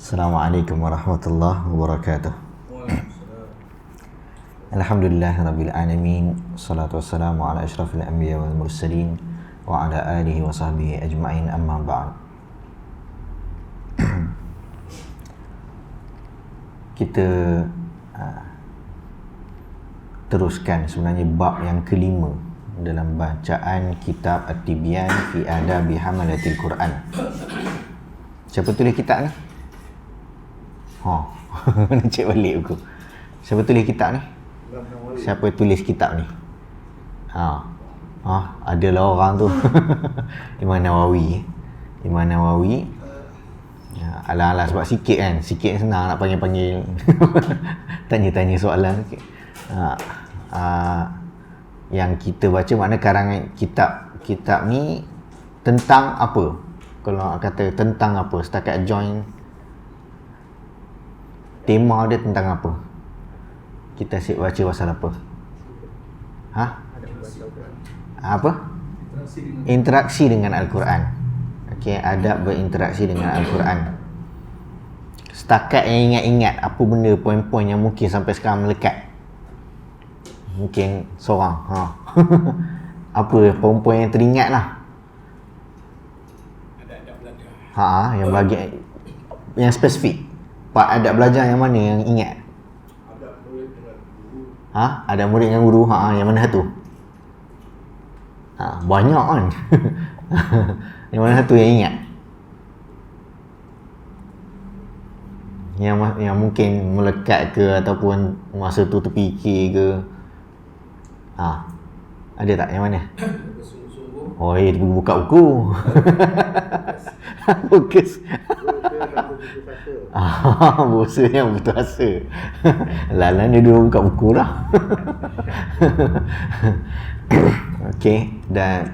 Assalamualaikum warahmatullahi wabarakatuh. Alhamdulillah rabbil alamin. Salatu wassalamu ala asyrafil anbiya wal mursalin wa ala alihi wa sahbihi ajma'in, amma ba'd. Kita teruskan sebenarnya bab yang kelima dalam bacaan kitab At-Tibyan fi Adabi Hamalatil Quran. Siapa tulis kitab ni? Nak cek balik buku. Siapa tulis kitab ni? Siapa tulis kitab ni? Adalah orang tu. Imam Nawawi. Imam Nawawi. Alah-alah sebab sikit kan. Sikit senang nak panggil-panggil. Tanya-tanya soalan sikit. Yang kita baca makna karangan kitab ni tentang apa? Kalau kata tentang apa, setakat join tema dia tentang apa? Kita asyik baca pasal apa? Apa? Interaksi dengan Al-Quran. Okey, adab berinteraksi dengan Al-Quran. Setakat yang ingat-ingat apa benda poin-poin yang mungkin sampai sekarang melekat. Mungkin seorang apa poin-poin yang teringat lah. Yang bahagian yang spesifik. Pak adab belajar yang mana yang ingat? Adab murid dengan guru. Adab murid dengan guru. Yang mana satu? Banyak kan. Yang mana satu yang ingat? Yang mungkin melekat ke ataupun masa tu terfikir ke? Ada tak yang mana? Bersungguh-sungguh. Dia buka buku. Fokus. Bosa yang putus asa. Lalan dia dulu buka buku lah. Okey, dan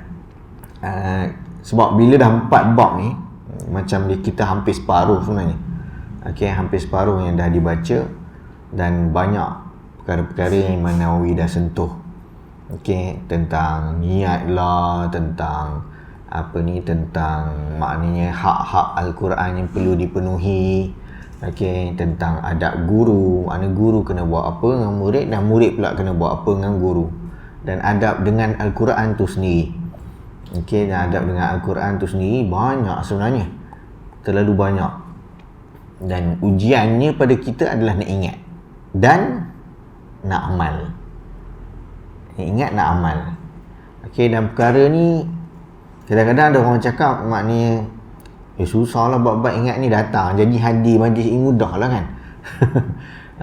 sebab bila dah 4 bab ni, macam kita hampir separuh sebenarnya. Okey, hampir separuh yang dah dibaca dan banyak perkara-perkara yang Imam Nawawi dah sentuh. Okey, tentang niat lah, tentang tentang maknanya hak-hak Al-Quran yang perlu dipenuhi. Okey, tentang adab guru, mana guru kena buat apa dengan murid dan murid pula kena buat apa dengan guru, dan adab dengan Al-Quran tu sendiri. Okey, dan adab dengan Al-Quran tu sendiri banyak sebenarnya, terlalu banyak, dan ujiannya pada kita adalah nak ingat dan nak amal. Ingat, nak amal. Okey, dan perkara ni kadang-kadang ada orang cakap maknanya susah lah bab-bab ingat ni, datang jadi hadir majlis ilmu dah lah kan.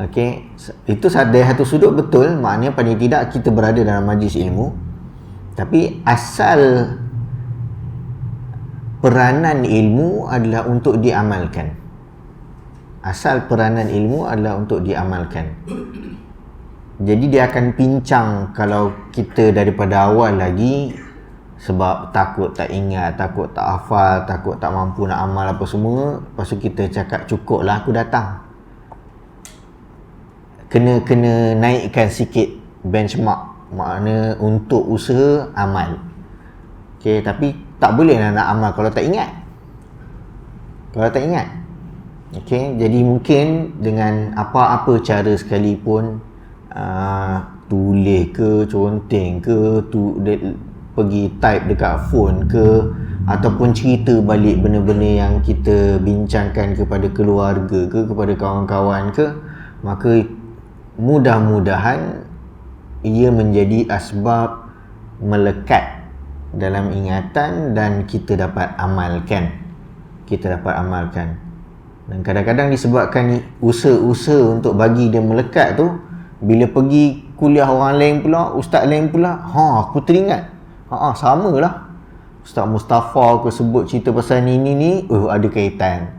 Okey, itu dari satu sudut betul, maknanya paling tidak kita berada dalam majlis ilmu, tapi asal peranan ilmu adalah untuk diamalkan. Asal peranan ilmu adalah untuk diamalkan. Jadi dia akan pincang kalau kita daripada awal lagi, sebab takut tak ingat, takut tak hafal, takut tak mampu nak amal apa semua. Lepas tu kita cakap cukup lah aku datang. Kena naikkan sikit benchmark, makna untuk usaha amal. Okay, tapi tak boleh nak amal kalau tak ingat. Okay, jadi mungkin dengan apa-apa cara sekalipun, tulis ke, conteng ke, pergi type dekat phone ke, ataupun cerita balik benda-benda yang kita bincangkan kepada keluarga ke, kepada kawan-kawan ke, maka mudah-mudahan ia menjadi asbab melekat dalam ingatan dan kita dapat amalkan. Dan kadang-kadang disebabkan usaha-usaha untuk bagi dia melekat tu, bila pergi kuliah orang lain pula, ustaz lain pula, aku teringat. Samalah. Ustaz Mustafa ke sebut cerita pasal ni, ada kaitan.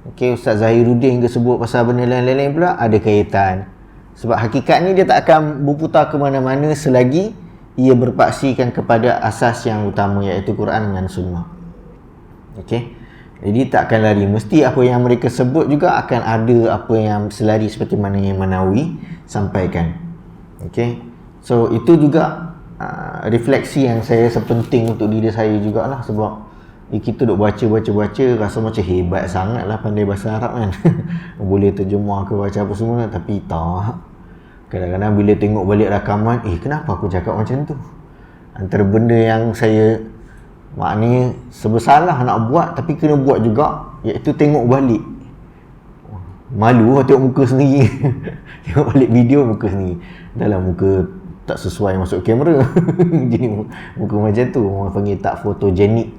Okey, Ustaz Zahiruddin ke sebut pasal benda lain-lain pula, ada kaitan. Sebab hakikat ni dia tak akan berputar ke mana-mana selagi ia berpaksikan kepada asas yang utama, iaitu Quran dan Sunnah. Okey, jadi tak akan lari. Mesti apa yang mereka sebut juga akan ada apa yang selari seperti mana yang Imam Nawawi sampaikan. Okey, so itu juga refleksi yang saya rasa penting untuk diri saya jugalah, sebab Kita duk baca rasa macam hebat sangat lah pandai bahasa Arab kan. Boleh terjemah ke baca apa semua, tapi tak. Kadang-kadang bila tengok balik rakaman, kenapa aku cakap macam tu? Antara benda yang saya maknanya sebesalah nak buat tapi kena buat juga, iaitu tengok balik. Malu tengok muka sendiri. Tengok balik video muka sendiri. Dalam muka tak sesuai masuk kamera. Jadi muka macam tu orang panggil tak fotogenik.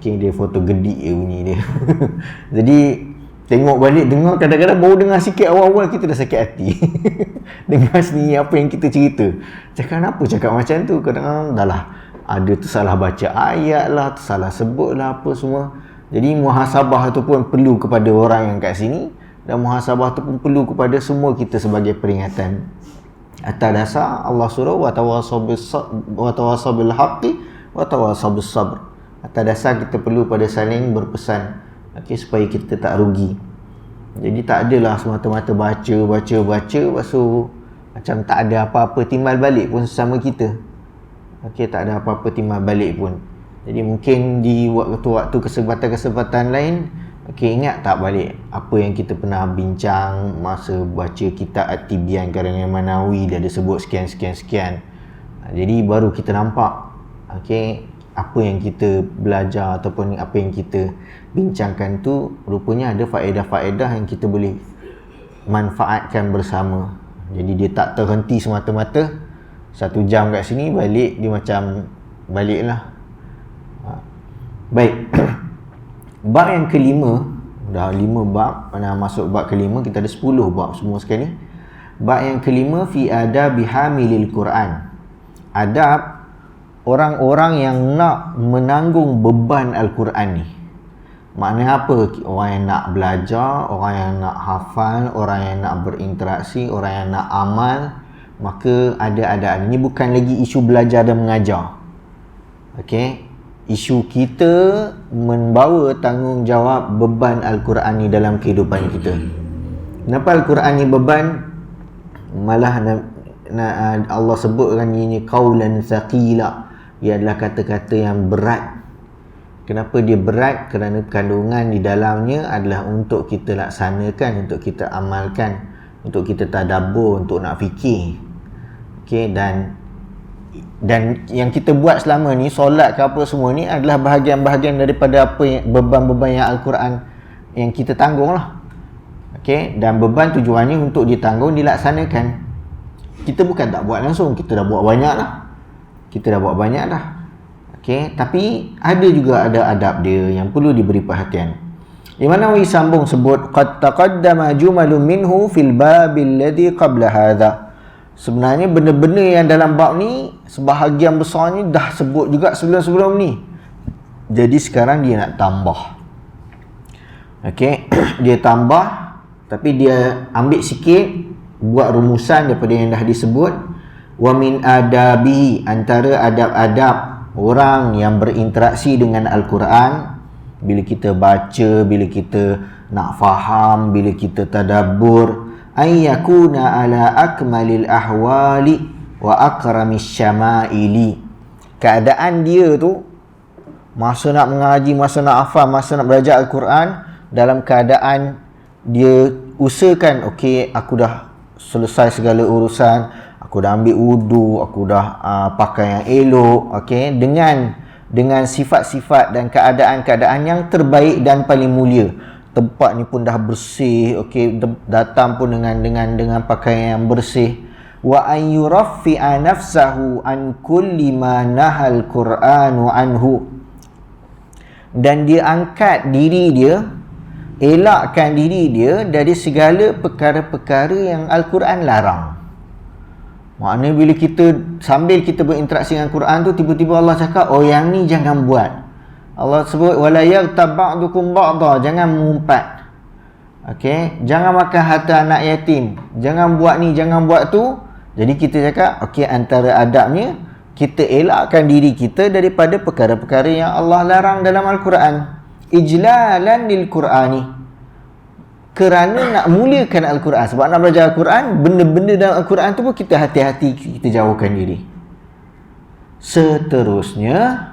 Dia foto gedik bunyi dia. Jadi tengok balik, dengar, kadang-kadang baru dengar sikit awal-awal kita dah sakit hati. Dengar sendiri apa yang kita cerita. Cakap macam tu. Kadang-kadang dah lah ada tersalah baca ayat lah, tersalah sebut lah apa semua. Jadi muhasabah tu pun perlu kepada orang yang kat sini, dan muhasabah tu pun perlu kepada semua kita sebagai peringatan. Atas dasar Allah suruh wa tawassaw bil haqqi wa tawassaw bis sabr. Atas dasar kita perlu pada saling berpesan, supaya kita tak rugi. Jadi tak adalah semata-mata baca lepas tu macam tak ada apa-apa timbal balik pun sesama kita. Tak ada apa-apa timbal balik pun. Jadi mungkin di waktu-waktu kesempatan-kesempatan lain, ingat tak balik apa yang kita pernah bincang masa baca kitab At-Tibyan karangan Manawi, dia ada sebut sekian. Jadi baru kita nampak apa yang kita belajar ataupun apa yang kita bincangkan tu rupanya ada faedah-faedah yang kita boleh manfaatkan bersama. Jadi dia tak terhenti semata-mata 1 jam kat sini, balik dia macam balik lah. Baik. Bab yang kelima, dah 5 bab, mana masuk bab kelima, kita ada 10 bab semua sekali. Bab yang kelima, fi adabi hamilil Quran. Adab orang-orang yang nak menanggung beban Al-Quran ni. Maknanya apa? Orang yang nak belajar, orang yang nak hafal, orang yang nak berinteraksi, orang yang nak amal, maka ada adab. Ini bukan lagi isu belajar dan mengajar. Isu kita membawa tanggungjawab beban Al-Quran ni dalam kehidupan kita. Kenapa Al-Quran ni beban? Malah Allah sebutkan ini qaulan thaqila. Ia adalah kata-kata yang berat. Kenapa dia berat? Kerana kandungan di dalamnya adalah untuk kita laksanakan, untuk kita amalkan, untuk kita tadabbur, untuk nak fikir. Dan yang kita buat selama ni, solat ke apa semua ni, adalah bahagian-bahagian daripada apa yang beban-beban yang Al-Quran yang kita tanggung lah. Dan beban tujuannya untuk ditanggung, dilaksanakan. Kita bukan tak buat langsung, kita dah buat banyak dah. Tapi ada juga ada adab dia yang perlu diberi perhatian. Imam Nawawi sambung sebut, qad taqaddama jumalun minhu fil babil ladzi qabla hadha. Sebenarnya benda-benda yang dalam bab ni sebahagian besarnya dah sebut juga sebelum-sebelum ni. Jadi sekarang dia nak tambah. Dia tambah, tapi dia ambil sikit, buat rumusan daripada yang dah disebut. Wa min adabi, antara adab-adab orang yang berinteraksi dengan Al-Quran, bila kita baca, bila kita nak faham, bila kita tadabbur, ayyakuna ala akmalil ahwali wa akramis syama'ili. Keadaan dia tu masa nak mengaji, masa nak hafal, masa nak belajar Al-Quran, dalam keadaan dia usahakan, aku dah selesai segala urusan, aku dah ambil wudu, aku dah pakai yang elok, dengan sifat-sifat dan keadaan-keadaan yang terbaik dan paling mulia. Tempat ni pun dah bersih, datang pun dengan pakaian yang bersih. Wa an yuraffi'a nafsahu an kulli ma nahal Qur'anu anhu. Dan dia angkat diri dia, elakkan diri dia dari segala perkara-perkara yang Al-Quran larang. Maknanya bila sambil kita berinteraksi dengan Quran tu, tiba-tiba Allah cakap, yang ni jangan buat. Allah sebut, wala yaghtab ba'dukum ba'dha, jangan mengumpat. Jangan makan harta anak yatim, jangan buat ni, jangan buat tu. Jadi kita cakap, antara adabnya, kita elakkan diri kita daripada perkara-perkara yang Allah larang dalam Al-Quran. Ijlalan lil Qur'ani, kerana nak muliakan Al-Quran. Sebab nak belajar Al-Quran, benda-benda dalam Al-Quran tu pun kita hati-hati, kita jauhkan diri. Seterusnya,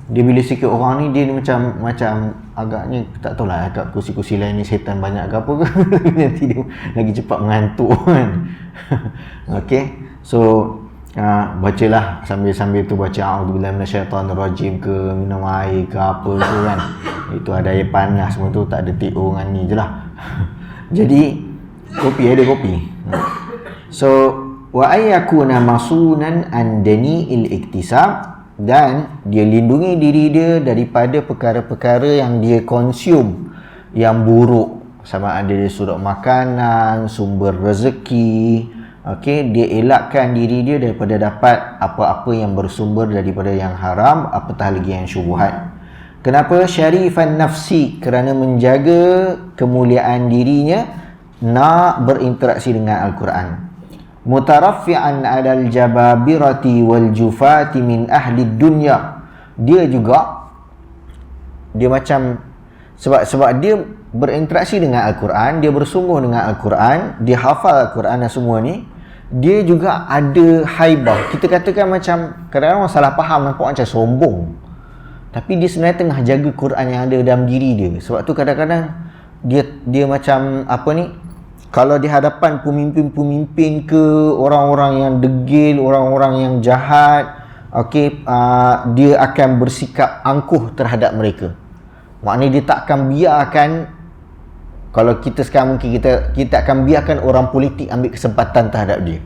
Dia bila sikit orang ni, dia macam agaknya tak tahulah kat kursi-kursi lain ni setan banyak ke apa ke. Nanti dia lagi cepat mengantuk kan. Okey. So bacalah sambil tu baca a'udzubillahi minasyaitonirrajim ke, minum air ke apa tu kan. Itu ada air panas semua tu, tak ada TO dengan ni je lah. Jadi kopi ada kopi. So wa ayyakuna masunan an dani'il iktisab, dan dia lindungi diri dia daripada perkara-perkara yang dia consume yang buruk, sama ada dari sudut makanan, sumber rezeki. Okey, dia elakkan diri dia daripada dapat apa-apa yang bersumber daripada yang haram, apatah lagi yang syubhat. Kenapa? Syarifan nafsi, kerana menjaga kemuliaan dirinya, nak berinteraksi dengan Al-Quran. Mutaraffi'an 'alal jababirati wal jufati min ahli dunya. Dia juga macam sebab dia berinteraksi dengan Al-Quran, dia bersungguh dengan Al-Quran, dia hafal Al-Quran dan semua ni, dia juga ada haibah. Kita katakan macam kadang-kadang orang salah faham, nampak macam sombong, tapi dia sebenarnya tengah jaga Quran yang ada dalam diri dia. Sebab tu kadang-kadang dia macam apa ni, kalau di hadapan pemimpin-pemimpin ke, orang-orang yang degil, orang-orang yang jahat, okey, dia akan bersikap angkuh terhadap mereka. Maknanya dia tak akan biarkan, kalau kita sekarang mungkin kita akan biarkan orang politik ambil kesempatan terhadap dia.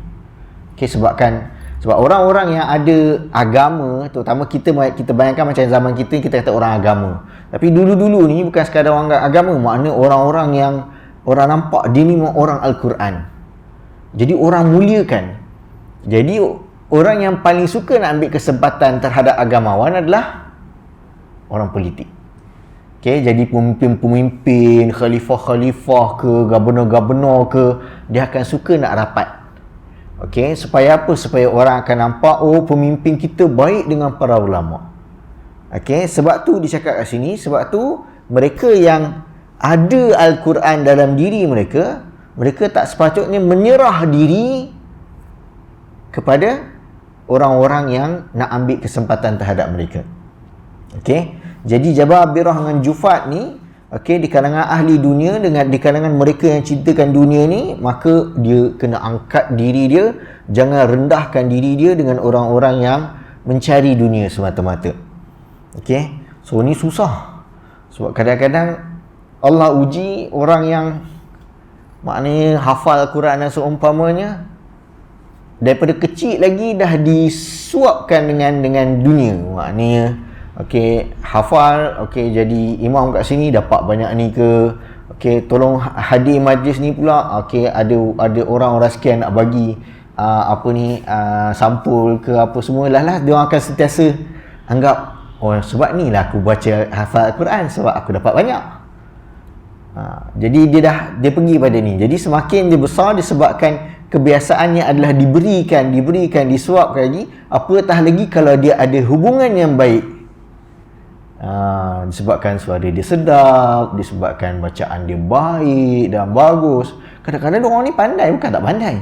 Okey, sebab orang-orang yang ada agama, terutama kita bayangkan macam zaman kita kata orang agama. Tapi dulu-dulu ni bukan sekadar orang agama, maknanya orang-orang yang orang nampak dia ni orang Al-Quran. Jadi orang muliakan. Jadi orang yang paling suka nak ambil kesempatan terhadap agamawan adalah orang politik. Okay, jadi pemimpin-pemimpin, khalifah-khalifah ke, gubernur-gubernur ke, dia akan suka nak rapat. Okay, supaya apa? Supaya orang akan nampak, oh pemimpin kita baik dengan para ulama. Okay, sebab tu dicakap kat sini, sebab tu mereka yang ada Al-Quran dalam diri mereka, mereka tak sepatutnya menyerah diri kepada orang-orang yang nak ambil kesempatan terhadap mereka. Okey, jadi Jababirah dengan Jufat ni, okey, di kalangan ahli dunia, di kalangan mereka yang cintakan dunia ni, maka dia kena angkat diri dia, jangan rendahkan diri dia dengan orang-orang yang mencari dunia semata-mata. Okey, so ni susah. Sebab kadang-kadang Allah uji orang yang maknanya hafal Al-Quran dan seumpamanya, daripada kecil lagi dah disuapkan dengan dunia. Maknanya okey, hafal, okey, jadi imam kat sini dapat banyak ni ke, okey, tolong hadir majlis ni pula, okey, ada orang sekian nak bagi sampul ke apa semua lah, dia orang akan sentiasa anggap, oh sebab ni lah aku baca hafal Al-Quran, sebab aku dapat banyak. Jadi dia pergi pada ni. Jadi semakin dia besar, disebabkan kebiasaannya adalah diberikan, disuapkan lagi, apatah lagi kalau dia ada hubungan yang baik. Disebabkan suara dia sedap, disebabkan bacaan dia baik dan bagus. Kadang-kadang orang ni pandai, bukan tak pandai,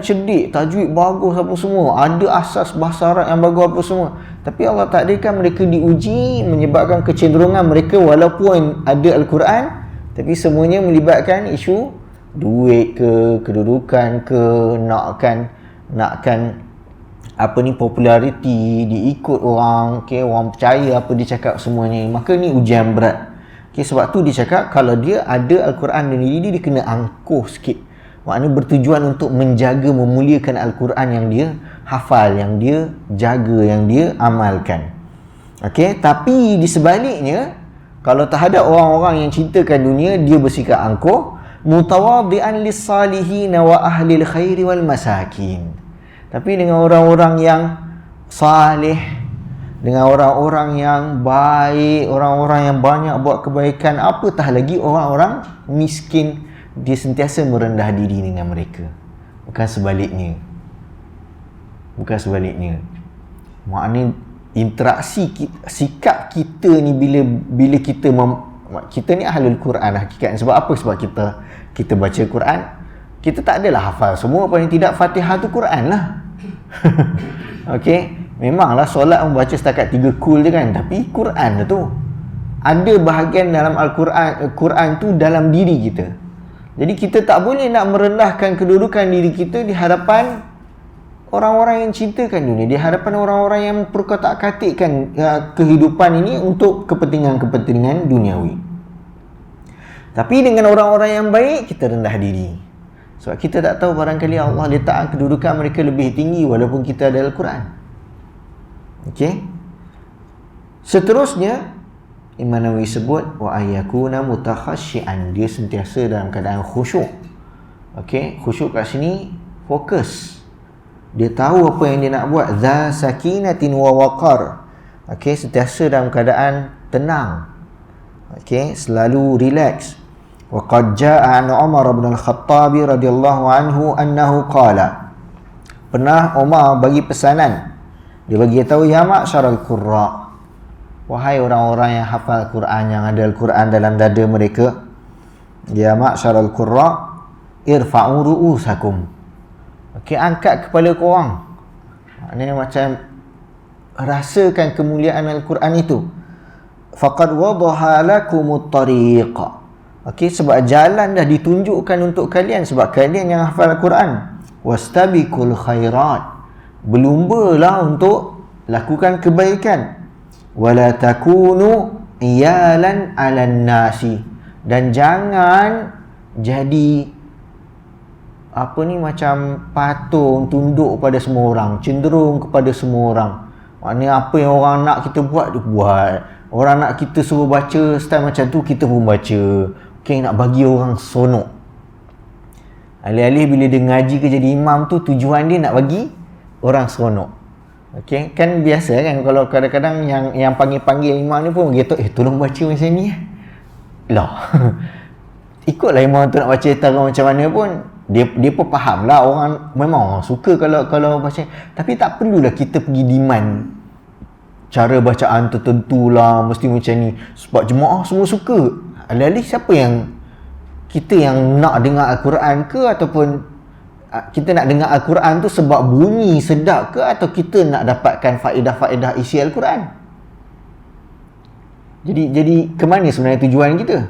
cerdik, tajwid bagus apa semua, ada asas bahasa Arab yang bagus apa semua, tapi Allah takdirkan mereka diuji, menyebabkan kecenderungan mereka walaupun ada Al-Quran, tapi semuanya melibatkan isu duit ke, kedudukan ke, nakkan populariti, diikut orang, okay, orang percaya apa dia cakap semuanya. Maka ni ujian berat. Okay, sebab tu dia cakap kalau dia ada Al-Quran dan diri dia kena angkuh sikit. Maknanya bertujuan untuk menjaga, memuliakan Al-Quran yang dia hafal, yang dia jaga, yang dia amalkan. Okay, tapi di sebaliknya, kalau terhadap orang-orang yang cintakan dunia, dia bersikap angkuh, mutawadhi'an lis-salihin wa ahlil khairi wal masakin. Tapi dengan orang-orang yang salih, dengan orang-orang yang baik, orang-orang yang banyak buat kebaikan, apatah lagi orang-orang miskin, dia sentiasa merendah diri dengan mereka. Bukan sebaliknya. Maknanya interaksi sikap kita ni bila kita ni ahlul Quran hakikatnya. Sebab apa? Sebab kita baca Quran, kita tak adalah hafal semua, paling tidak Fatihah tu Quran lah. Okey, Memanglah solat membaca setakat 3 kul je kan, tapi Quran tu ada bahagian dalam Quran tu dalam diri kita. Jadi kita tak boleh nak merendahkan kedudukan diri kita di hadapan orang-orang yang cintakan dunia, di hadapan orang-orang yang perkotak-katikkan kehidupan ini untuk kepentingan-kepentingan duniawi. Tapi dengan orang-orang yang baik, kita rendah diri. Sebab kita tak tahu, barangkali Allah letakkan kedudukan mereka lebih tinggi walaupun kita ada Al-Quran. Okey. Seterusnya, Imam Nawawi sebut wa ayyakuna mutakhasyian, dia sentiasa dalam keadaan khusyuk. Okey, khusyuk kat sini fokus. Dia tahu apa yang dia nak buat. Za sakinatin wa waqar. Okey, sentiasa dalam keadaan tenang. Okey, selalu relax. Wa qad jaa'a an Umar bin Al-Khattab radhiyallahu anhu annahu qala. Pernah Umar bagi pesanan. Dia bagi tahu, ya ma'syaral qurra, wahai orang-orang yang hafal Quran, yang ada Al-Quran dalam dada mereka, ya ma'syaral qurra irfa'u ru'usakum. Okey, angkat kepala korang. Maknanya macam rasakan kemuliaan Al-Quran itu. Faqad wadaha lakumut tariq. Okey, sebab jalan dah ditunjukkan untuk kalian, sebab kalian yang hafal Al-Quran. Wastabiqul khairat, berlumbalah untuk lakukan kebaikan. Wala takunu iyalan 'alan nasi, dan jangan jadi macam patung, tunduk pada semua orang, cenderung kepada semua orang. Maknanya apa yang orang nak kita buat, dia buat. Orang nak kita suruh baca style macam tu, kita pun baca. Okey, nak bagi orang sonok. Alih-alih bila dia ngaji ke jadi imam tu, tujuan dia nak bagi orang seronok. Okey, kan biasa kan kalau kadang-kadang yang panggil-panggil imam ni pun gitu, tolong baca macam ni lah. Ikutlah imam tu nak baca tara macam mana pun, dia pun faham lah, orang memang orang suka kalau baca. Tapi tak perlulah kita pergi demand cara bacaan tertentu lah, mesti macam ni sebab jemaah semua suka. Alih-alih siapa yang kita yang nak dengar Al-Quran ke, ataupun kita nak dengar Al-Quran tu sebab bunyi sedap ke, atau kita nak dapatkan faedah-faedah isi Al-Quran? Jadi ke mana sebenarnya tujuan kita?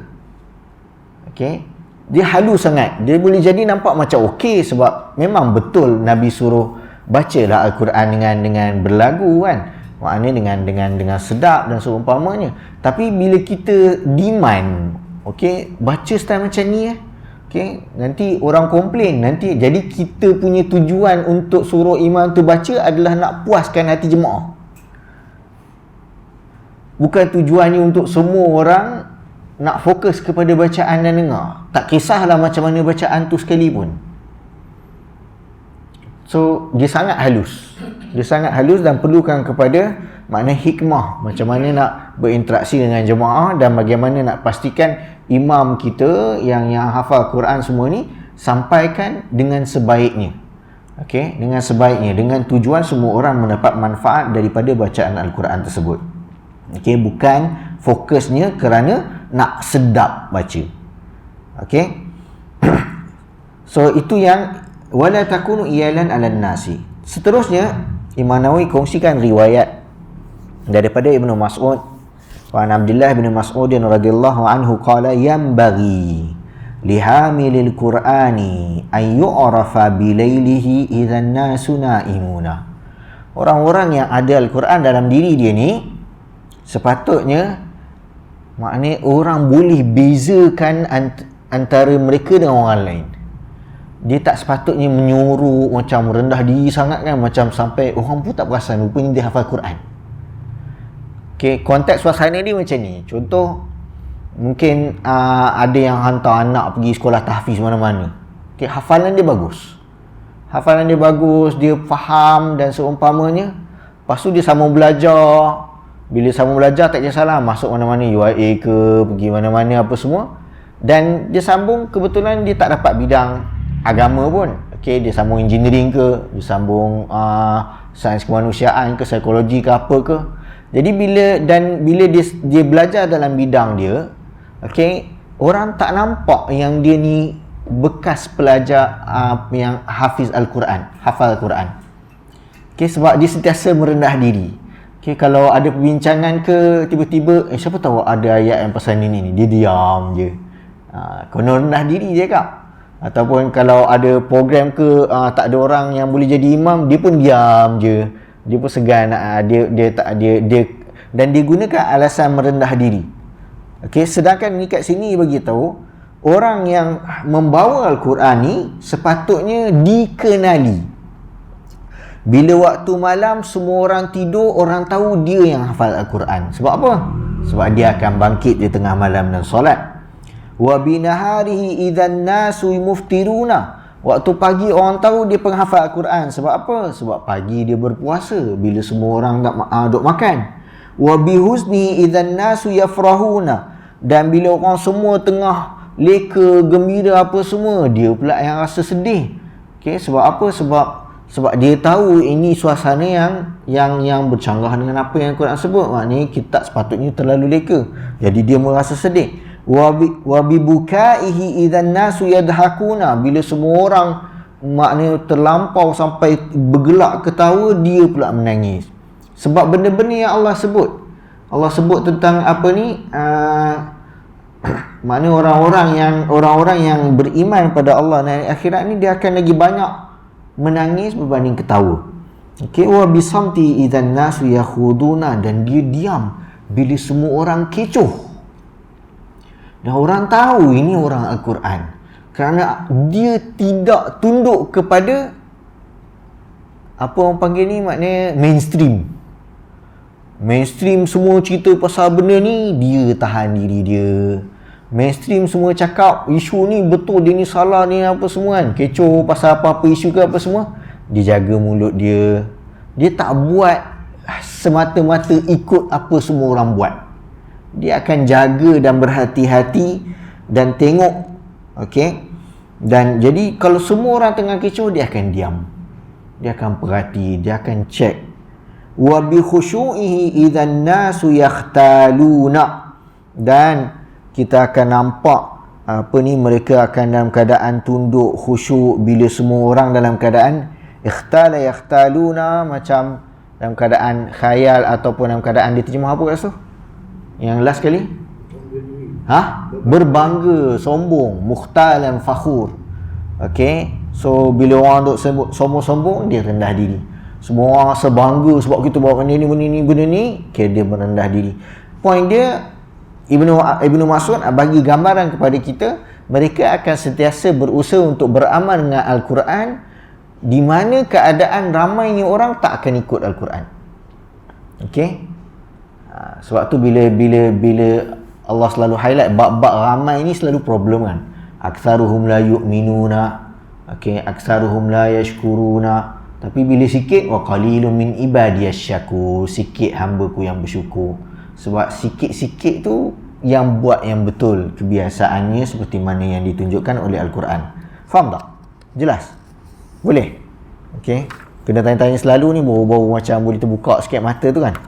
Okey, dia halus sangat. Dia boleh jadi nampak macam okey sebab memang betul Nabi suruh bacalah Al-Quran dengan berlagu kan. Maknanya dengan sedap dan seumpamanya. Tapi bila kita demand, okey, baca style macam ni okey, nanti orang komplain. Nanti jadi kita punya tujuan untuk suruh imam tu baca adalah nak puaskan hati jemaah. Bukan tujuannya untuk semua orang nak fokus kepada bacaan dan dengar. Tak kisahlah macam mana bacaan tu sekalipun. So, dia sangat halus. Dia sangat halus dan perlukan kepada makna hikmah. Macam mana nak berinteraksi dengan jemaah dan bagaimana nak pastikan imam kita yang hafal Quran semua ni sampaikan dengan sebaiknya. Okey, dengan sebaiknya, dengan tujuan semua orang mendapat manfaat daripada bacaan Al-Quran tersebut. Okey, bukan fokusnya kerana nak sedap baca. Okey. So itu yang wala takunu iyalan 'alan nasi. Seterusnya Imam Nawawi kongsikan riwayat daripada Ibnu Mas'ud. Wa an Abdullah bin Mas'ud radhiyallahu anhu qala yanbaghi lihamilil Qur'ani ay yu'rafa bilailihi idzan nasu naimuna. Orang-orang yang ada Al-Quran dalam diri dia ni sepatutnya, maknanya orang boleh bezakan antara mereka dengan orang lain. Dia tak sepatutnya menyuruh macam rendah diri sangat kan, macam sampai orang pun tak perasan rupanya dia hafal Quran. Okey, konteks suasana dia macam ni. Contoh, mungkin ada yang hantar anak pergi sekolah tahfiz mana-mana. Okey, hafalan dia bagus. Hafalan dia bagus, dia faham dan seumpamanya. Lepas tu dia sambung belajar. Bila sambung belajar tak kisahlah masuk mana-mana, UIA ke, pergi mana-mana apa semua. Dan dia sambung, kebetulan dia tak dapat bidang agama pun. Okey, dia sambung engineering ke, dia sambung sains kemanusiaan ke, psikologi ke apa ke. Jadi bila dia belajar dalam bidang dia, okey, orang tak nampak yang dia ni bekas pelajar yang hafiz Al-Quran, hafal Al-Quran. Okay, sebab dia sentiasa merendah diri. Okay, kalau ada perbincangan ke tiba-tiba siapa tahu ada ayat yang pasal ni, dia diam je. Kena rendah diri je kak. Ataupun kalau ada program ke tak ada orang yang boleh jadi imam, dia pun diam je. Dia pun segan, dia dan dia gunakan alasan merendah diri. Okey, sedangkan ni kat sini bagi tahu orang yang membawa Al-Quran ni sepatutnya dikenali. Bila waktu malam semua orang tidur, orang tahu dia yang hafal Al-Quran. Sebab apa? Sebab dia akan bangkit di tengah malam dan solat. Wa binaharihi idzan nasu muftiruna. Waktu pagi orang tahu dia penghafal Al-Quran. Sebab apa? Sebab pagi dia berpuasa bila semua orang duk makan. Wa bihusni idzan nasu yafrahuna. Dan bila orang semua tengah leka, gembira apa semua, dia pula yang rasa sedih. Okey, sebab apa? Sebab dia tahu ini suasana yang bercanggah dengan apa yang Quran sebut. Maknanya kita sepatutnya terlalu leka. Jadi dia merasa sedih. Wa bibukaihi idzan nasu yadhakuna. Bila semua orang maknanya terlampau sampai bergelak ketawa, dia pula menangis. Sebab benda-benda yang Allah sebut. Allah sebut tentang apa ni? Maknanya orang-orang yang beriman pada Allah dan akhirat ni, dia akan lagi banyak menangis berbanding ketawa. Okey, wa bisamti idzan nasu yakhuduna. Dan dia diam bila semua orang kecoh. Dan orang tahu ini orang Al-Quran kerana dia tidak tunduk kepada apa orang panggil ni, maknanya mainstream. Mainstream semua cerita pasal benda ni, dia tahan diri dia. Mainstream semua cakap isu ni betul, dia ni salah, ni apa semua kan, kecoh pasal apa-apa isu ke apa semua, dia jaga mulut dia. Dia tak buat semata-mata ikut apa semua orang buat. Dia akan jaga dan berhati-hati dan tengok. Okey. Dan jadi kalau semua orang tengah kecoh, dia akan diam. Dia akan perhati, dia akan cek. Wa bi khusyu'ihi idzan nasu yakhtaluna. Dan kita akan nampak apa ni, mereka akan dalam keadaan tunduk khusyuk bila semua orang dalam keadaan ikhtala yakhtaluna, macam dalam keadaan khayal ataupun dalam keadaan, dia terjemah apa kat situ? Yang last kali? Berbangga, sombong, mukhtalan fakhur. Okey. So bila orang duk sombong-sombong, dia rendah diri. Semua orang rasa bangga sebab kita buat benda ni, okay, dia merendah diri. Point dia, Ibnu Mas'ud bagi gambaran kepada kita, mereka akan sentiasa berusaha untuk beramal dengan Al-Quran, di mana keadaan ramainya orang tak akan ikut Al-Quran. Okey. Sebab tu bila Allah selalu highlight bab-bab ramai ni, selalu problem kan. Aktsaruhum la yu'minuna. Okey, aktsaruhum la yashkuruna. Tapi bila sikit, wa qalilun min ibadiyasy syakur, sikit hamba-Ku yang bersyukur. Sebab sikit-sikit tu yang buat yang betul kebiasaannya seperti mana yang ditunjukkan oleh Al-Quran. Faham tak? Jelas? Boleh? Okey. Kena tanya-tanya selalu ni, bau-bau macam boleh terbuka sikit mata tu kan.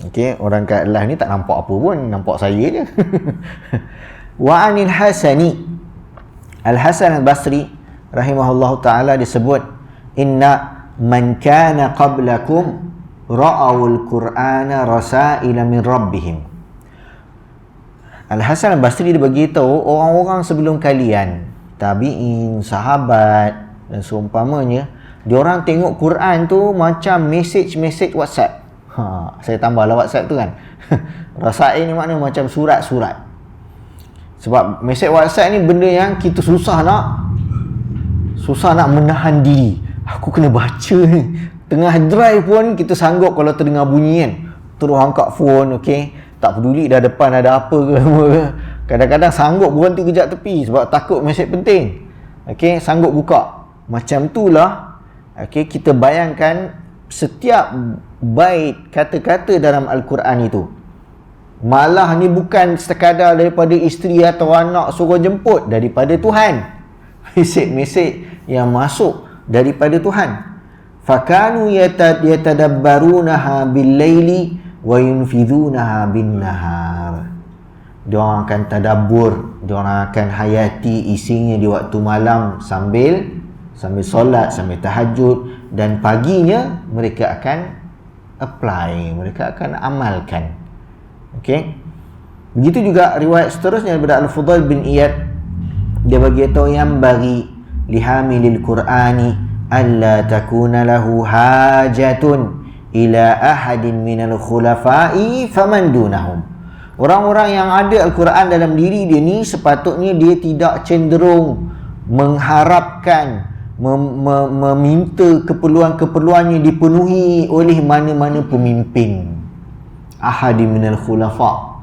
Okey, orang kat live ni tak nampak apa pun, nampak saya je. Wa anil Hasani, Al-Hasan Al-Basri rahimahullahu taala disebut, inna man kana qablakum ra'awul Qur'ana rasaila min rabbihim. Al-Hasan Al-Basri dia beritahu orang-orang sebelum kalian, tabi'in, sahabat dan seumpamanya, diorang tengok Quran tu macam message WhatsApp. Saya tambahlah WhatsApp tu kan. Rasail ni makna macam surat-surat. Sebab message WhatsApp ni benda yang kita susah nak menahan diri. Aku kena baca ni. Tengah drive pun kita sanggup kalau terdengar bunyi kan, terus angkat phone. Okey, tak peduli dah depan ada apa ke semua ke. Kadang-kadang sanggup berhenti kejap tepi sebab takut mesej penting. Okey, sanggup buka. Macam itulah. Okey, kita bayangkan setiap bait kata-kata dalam Al-Quran itu, malah ni bukan sekadar daripada isteri atau anak suruh jemput, daripada Tuhan. Mesej-mesej yang masuk daripada Tuhan. Fakanu yatadabbarunaha bil-laili wa yunfidhunaha bin-nahar. Diorang akan tadabbur, diorang akan hayati isinya di waktu malam sambil sambil solat, sambil tahajud, dan paginya mereka akan apply, mereka akan amalkan. Okey. Begitu juga riwayat seterusnya daripada Al-Fudail bin Iyad, dia bagi tahu yang bagi lihamilil Qur'ani alla takuna lahu hajatun ila ahadin minal khulafa'i faman dunahum. Orang-orang yang ada Al-Quran dalam diri dia ni sepatutnya dia tidak cenderung mengharapkan meminta keperluan-keperluannya dipenuhi oleh mana-mana pemimpin. Ahadin minal khulafa'.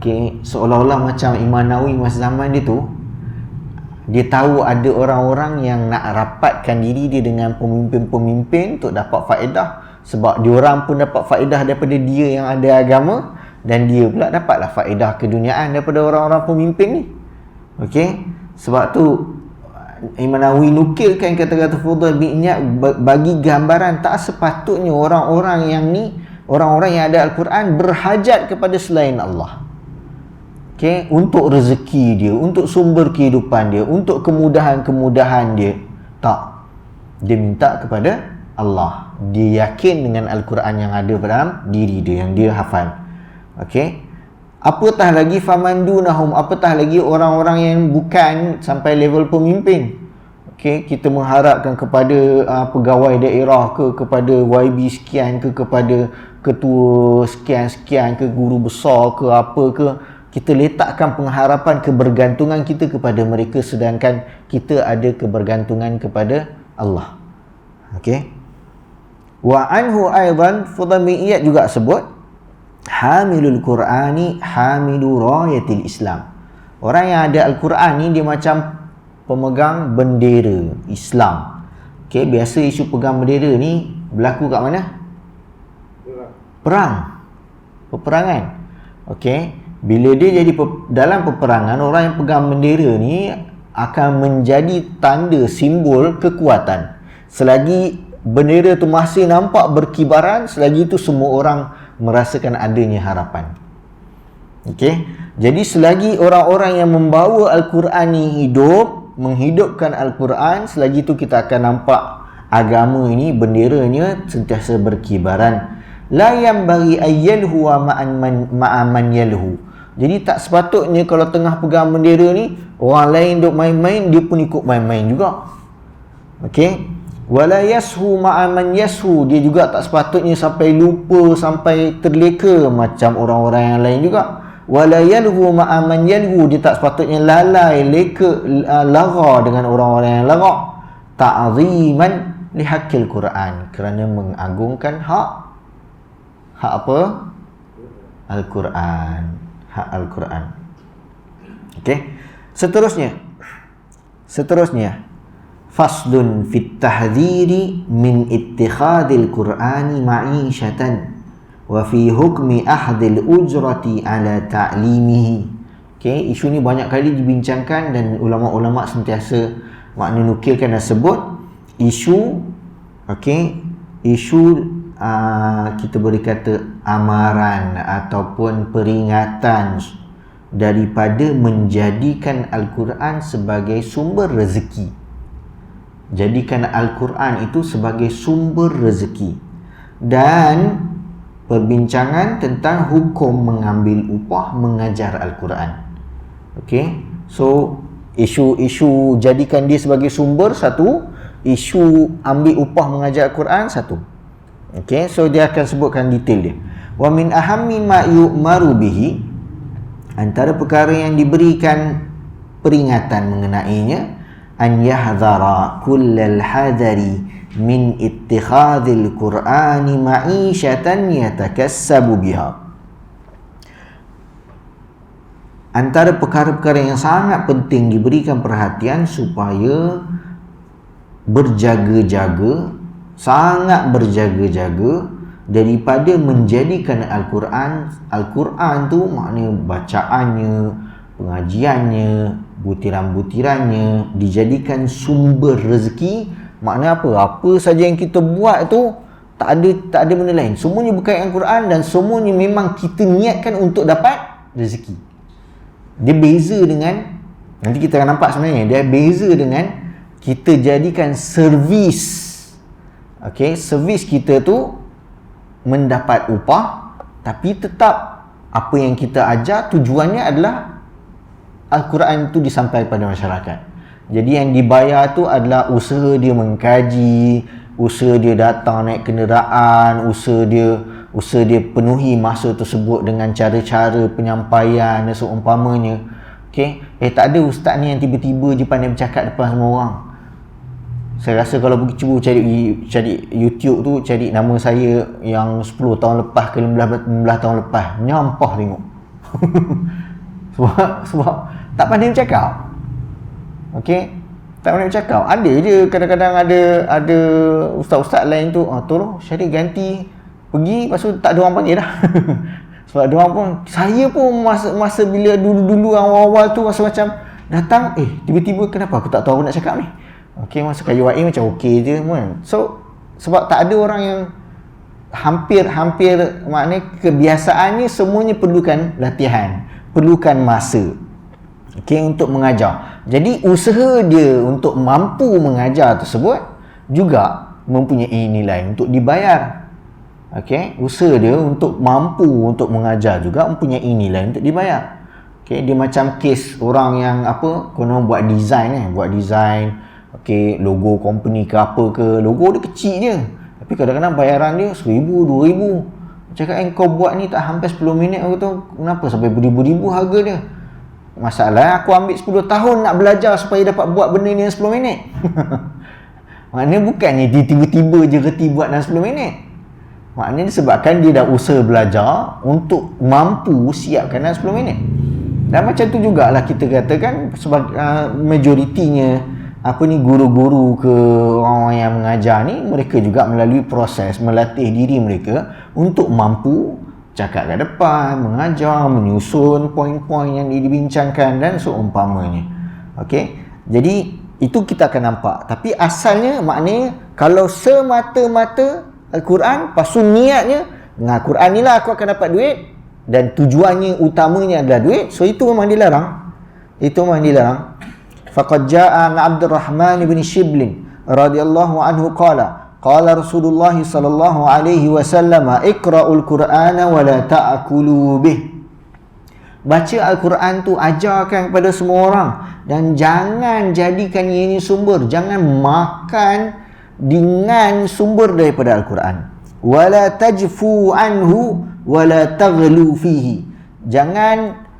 Okey, seolah-olah macam Imam Nawawi masa zaman dia tu, dia tahu ada orang-orang yang nak rapatkan diri dia dengan pemimpin-pemimpin untuk dapat faedah, sebab diorang pun dapat faedah daripada dia yang ada agama, dan dia pula dapatlah faedah keduniaan daripada orang-orang pemimpin ni. Okey, sebab tu Imam Nawawi nukilkan kata-kata Fudail bin Iyad bagi gambaran tak sepatutnya orang-orang yang ni, orang-orang yang ada Al-Quran berhajat kepada selain Allah. Okay, untuk rezeki dia, untuk sumber kehidupan dia, untuk kemudahan-kemudahan dia. Tak. Dia minta kepada Allah. Dia yakin dengan Al-Quran yang ada dalam diri dia, yang dia hafal. Okay. Apatah lagi famandunahum, apatah lagi orang-orang yang bukan sampai level pemimpin. Okay, kita mengharapkan kepada pegawai daerah ke, kepada YB sekian ke, kepada ketua sekian-sekian ke, guru besar ke, apa ke. Kita letakkan pengharapan, kebergantungan kita kepada mereka, sedangkan kita ada kebergantungan kepada Allah. Okey. Wa anhu aidan, Fudail bin Iyad juga sebut, hamilul Qur'ani hamilu rayatil Islam. Orang yang ada Al-Quran ni dia macam pemegang bendera Islam. Okey, biasa isu pegang bendera ni berlaku kat mana? Perang. Peperangan. Okey. Bila dia jadi dalam peperangan, orang yang pegang bendera ni akan menjadi tanda simbol kekuatan. Selagi bendera tu masih nampak berkibaran, selagi itu semua orang merasakan adanya harapan. Okey. Jadi selagi orang-orang yang membawa Al-Quran ni hidup, menghidupkan Al-Quran, selagi itu kita akan nampak agama ini, benderanya sentiasa berkibaran. La yanbaghi ayyalhu wa ma'aman yalhu. Jadi tak sepatutnya kalau tengah pegang bendera ni, orang lain duk main-main, dia pun ikut main-main juga. Okey. Wala yashu ma'aman yashu. Dia juga tak sepatutnya sampai lupa, sampai terleka macam orang-orang yang lain juga. Wala yalhu ma'aman yalhu. Dia tak sepatutnya lalai, leka, lara dengan orang-orang yang lara. Ta'ziman lihaqqil Quran. Kerana mengagungkan hak apa? Al-Quran. Hak Al-Quran. Okey. Seterusnya faslun fit tahdhiri min ittikhadil Qur'ani ma'ishatan wa fi hukmi ahdil ujrati ala ta'limihi. Okey, isu ni banyak kali dibincangkan dan ulama-ulama sentiasa makna nukilkan dan sebut isu, okey, isu kita boleh kata amaran ataupun peringatan daripada menjadikan Al-Quran sebagai sumber rezeki. Jadikan Al-Quran itu sebagai sumber rezeki. Dan perbincangan tentang hukum mengambil upah mengajar Al-Quran. Okey. So isu-isu jadikan dia sebagai sumber satu, isu ambil upah mengajar Al-Quran satu. Okey, so dia akan sebutkan detail dia. Wa min ahammi ma yu'maru bihi, antara perkara yang diberikan peringatan mengenainya, an yahdhara kullal hadari min ittikhadil Qur'ani ma'ishatan yatakassabu biha. Antara perkara-perkara yang sangat penting diberikan perhatian supaya berjaga-jaga, sangat berjaga-jaga daripada menjadikan Al-Quran tu maknanya bacaannya, pengajiannya, butiran-butirannya dijadikan sumber rezeki. Makna apa? Apa saja yang kita buat tu tak ada benda lain, semuanya berkaitan dengan Quran dan semuanya memang kita niatkan untuk dapat rezeki. Dia beza dengan, nanti kita akan nampak sebenarnya dia beza dengan kita jadikan servis. Okey, servis kita tu mendapat upah, tapi tetap apa yang kita ajar tujuannya adalah Al-Quran itu disampaikan pada masyarakat. Jadi yang dibayar tu adalah usaha dia mengkaji, usaha dia datang naik kenderaan, usaha dia penuhi masa tersebut dengan cara-cara penyampaian dan seumpamanya. Okey, tak ada ustaz ni yang tiba-tiba je pandai bercakap depan semua orang. Saya rasa kalau cuba cari YouTube tu, cari nama saya yang 10 tahun lepas ke 15 tahun lepas, nyampah tengok. sebab tak pandai bercakap. Okey, tak pandai bercakap. Ada je kadang-kadang ada ustaz-ustaz lain tu, tolong Syarif ganti pergi, lepas tu tak ada orang panggil dah. Sebab dia orang pun, saya pun masa bila dulu-dulu awal-awal tu rasa macam datang, tiba-tiba kenapa aku tak tahu aku nak cakap ni. Okey, masa kayu YA macam okey je kan. So sebab tak ada orang yang hampir maknanya kebiasaannya semuanya perlukan latihan, perlukan masa. Okey, untuk mengajar. Jadi usaha dia untuk mampu mengajar tersebut juga mempunyai nilai untuk dibayar. Okey, usaha dia untuk mampu untuk mengajar juga mempunyai nilai untuk dibayar. Okey, dia macam kes orang yang konon buat design okey, logo company ke apa ke, logo dia kecil je. Tapi kadang-kadang bayaran dia RM1,000, RM2,000. Cakap kau buat ni tak hampir 10 minit, aku tahu kenapa sampai beribu-ribu harga dia. Masalah aku ambil 10 tahun nak belajar supaya dapat buat benda ni dalam 10 minit. Maknanya bukannya dia tiba-tiba je reti buat dalam 10 minit. Maknanya disebabkan dia dah usaha belajar untuk mampu siapkan dalam 10 minit. Dan macam tu jugalah kita katakan sebab majoritinya guru-guru ke orang yang mengajar ni, mereka juga melalui proses melatih diri mereka untuk mampu cakap kat depan, mengajar, menyusun poin-poin yang dibincangkan dan seumpamanya. Okey, jadi itu kita akan nampak. Tapi asalnya maknanya kalau semata-mata Al-Quran, pasu niatnya dengan Al-Quran ni lah aku akan dapat duit dan tujuannya utamanya adalah duit, so itu memang dilarang. Itu memang dilarang. Faqad jaa an Abdurrahman bin Shiblin radhiyallahu anhu qala Rasulullah sallallahu alaihi wasallam iqra'ul Qur'ana wa la ta'kulu bih. Baca Al-Quran tu ajarkan kepada semua orang dan jangan jadikan ini sumber, jangan makan dengan sumber daripada Al-Quran. Wa la tajfu anhu wa la taghlu fihi. Jangan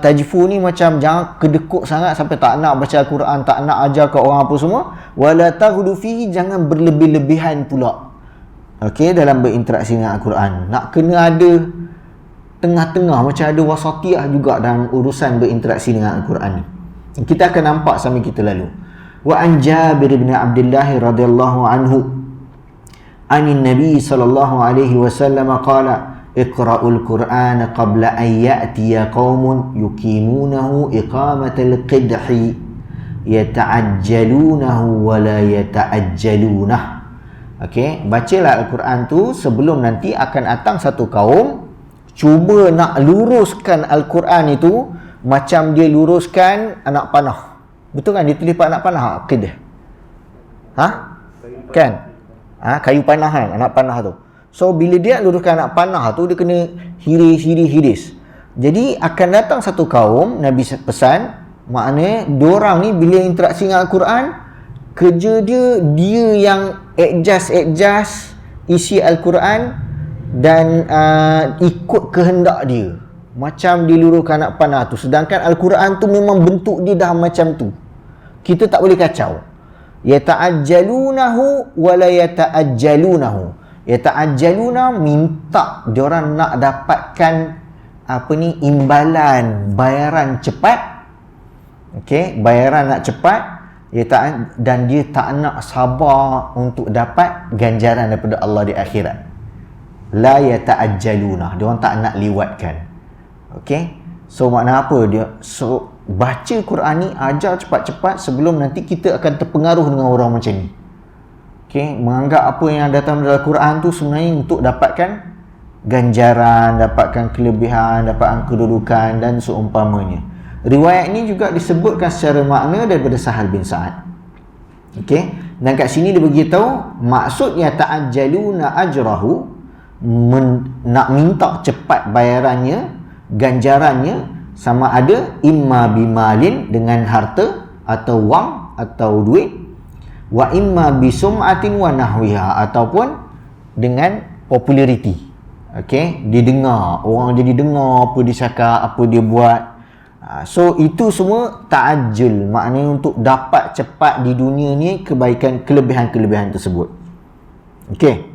tajfu ni macam jangan kedekut sangat sampai tak nak baca Al-Quran, tak nak ajar ke orang apa semua. Wala taghlu fihi, jangan berlebih-lebihan pula. Okey, dalam berinteraksi dengan Al-Quran. Nak kena ada tengah-tengah, macam ada wasatiyah juga dalam urusan berinteraksi dengan Al-Quran ni. Kita akan nampak sambil kita lalu. Wa an Jabir bin Abdullah radhiyallahu anhu anin Nabi sallallahu alaihi wasallam qala Iqra'ul Qur'ana qabla an ya'tiya qaumun yuqimunahu iqamatal qidhi yata'ajjalunahu wa la yata'ajjalunah. Okey, bacalah Al-Quran tu sebelum nanti akan datang satu kaum cuba nak luruskan Al-Quran itu macam dia luruskan anak panah. Betul kan dia tulis anak panah qidh? Kan? Kayu panah kan, anak panah tu. So bila dia luruskan anak panah tu, dia kena hiris. Jadi akan datang satu kaum, Nabi pesan, maknanya diorang ni bila interaksi dengan Al-Quran, kerja dia yang adjust isi Al-Quran dan ikut kehendak dia, macam diluruskan anak panah tu. Sedangkan Al-Quran tu memang bentuk dia dah macam tu, kita tak boleh kacau. Yata'ajjalunahu wa la yata'ajjalunahu. Yata'ajjaluna, minta diorang nak dapatkan imbalan, bayaran cepat. Okey, bayaran nak cepat, dan dia tak nak sabar untuk dapat ganjaran daripada Allah di akhirat. La yata'ajjaluna, diorang tak nak liwatkan. Okey, so makna apa dia? So baca Quran ni, ajar cepat-cepat sebelum nanti kita akan terpengaruh dengan orang macam ni. Okay, menganggap apa yang datang dalam Al-Quran tu sebenarnya untuk dapatkan ganjaran, dapatkan kelebihan, dapatkan kedudukan dan seumpamanya. Riwayat ini juga disebutkan secara makna daripada Sahal bin Sa'ad. Okey, dan kat sini dia beritahu maksudnya ta'ajjaluna ajrahu, nak minta cepat bayarannya, ganjarannya, sama ada imma bimalin dengan harta atau wang atau duit, wa imma bisum'atin wa nahwiha, ataupun dengan populariti. Okey, dia dengar, orang jadi dengar apa dia cakap, apa dia buat. So itu semua ta'ajjul, maknanya untuk dapat cepat di dunia ni kebaikan, kelebihan-kelebihan tersebut. Okey.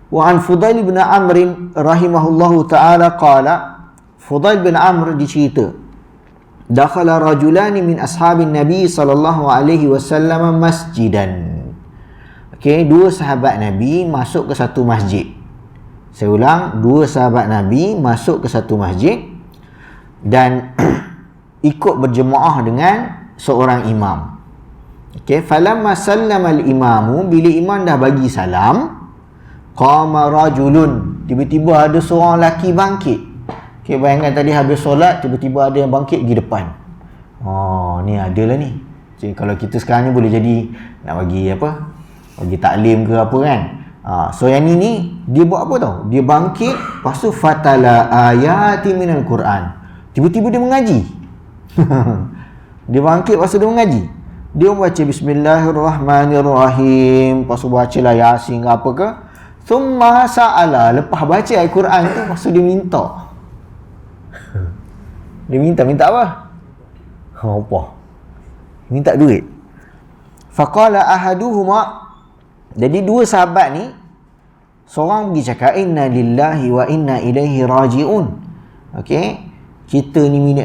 Wa an Fudail bin Amr rahimahullahu taala qala, Fudail bin Amr dicerita, dakhala rajulani min ashabin Nabi sallallahu alaihi wasallam masjidan. Okey, dua sahabat Nabi masuk ke satu masjid. Saya ulang, dua sahabat Nabi masuk ke satu masjid dan ikut berjemaah dengan seorang imam. Okey, falamma sallama al-imamu, bila imam dah bagi salam, qama rajulun, tiba-tiba ada seorang lelaki bangkit. Okey, bayangkan tadi habis solat, tiba-tiba ada yang bangkit pergi depan. Oh, ni adalah ni. Jadi kalau kita sekarang ni boleh jadi nak bagi apa? Bagi taklim ke apa kan? So yang ni dia buat apa tau? Dia bangkit, lepas tu fatala ayati minal Quran. Tiba-tiba dia mengaji. Dia bangkit, lepas tu dia mengaji. Dia membaca Bismillahirrahmanirrahim, lepas tu baca lah Yasin ke apa ke. Thumma sa'ala, lepas baca Al-Quran tu, lepas tu dia minta. Dia minta apa? Apa? Minta duit. Faqala ahaduhuma, jadi dua sahabat ni, seorang pergi cakap, inna lillahi wa inna ilaihi raji'un. Okey, kita ni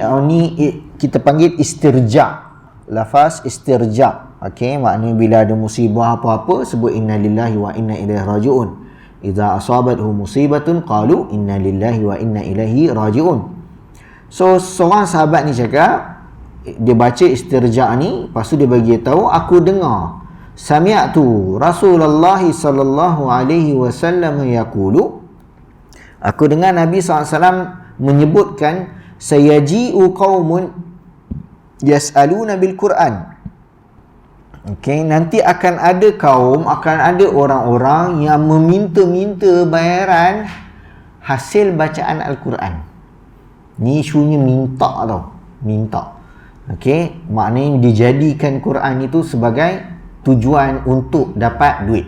kita panggil istirja. Lafaz istirja. Okey, maknanya bila ada musibah apa-apa sebut inna lillahi wa inna ilaihi raji'un. Idza asabathu musibatun qalu inna lillahi wa inna ilaihi raji'un. So seorang sahabat ni cakap, dia baca istirja ni, lepas tu dia bagi tahu, aku dengar sami'tu Rasulullah sallallahu alaihi wasallam yaqulu, aku dengar Nabi SAW menyebutkan, sayaji'u qaumun yas'aluna bil Quran. Okey, nanti akan ada kaum, akan ada orang-orang yang meminta-minta bayaran hasil bacaan Al-Quran. Ni isunya minta tau, minta. Okey, maknanya dijadikan Quran itu sebagai tujuan untuk dapat duit.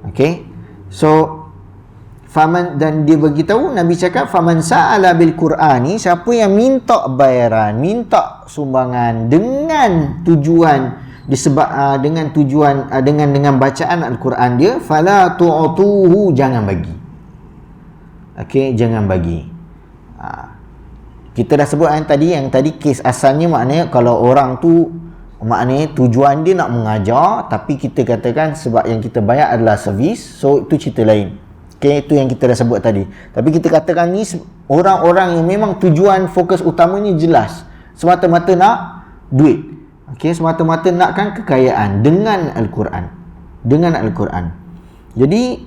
Okey, so faman, dan dia beritahu, Nabi cakap faman sa'ala bil Qur'ani, siapa yang minta bayaran, minta sumbangan dengan tujuan dengan tujuan dengan bacaan Al-Quran dia, fala tu'tuhu, jangan bagi. Okey, jangan bagi. Kita dah sebut yang tadi kes asalnya, maknanya kalau orang tu maknanya tujuan dia nak mengajar, tapi kita katakan sebab yang kita bayar adalah servis, so itu cerita lain. Okay, itu yang kita dah sebut tadi. Tapi kita katakan ni orang-orang yang memang tujuan fokus utamanya jelas, semata-mata nak duit. Okay, semata-mata nakkan kekayaan dengan Al-Quran. Dengan Al-Quran. Jadi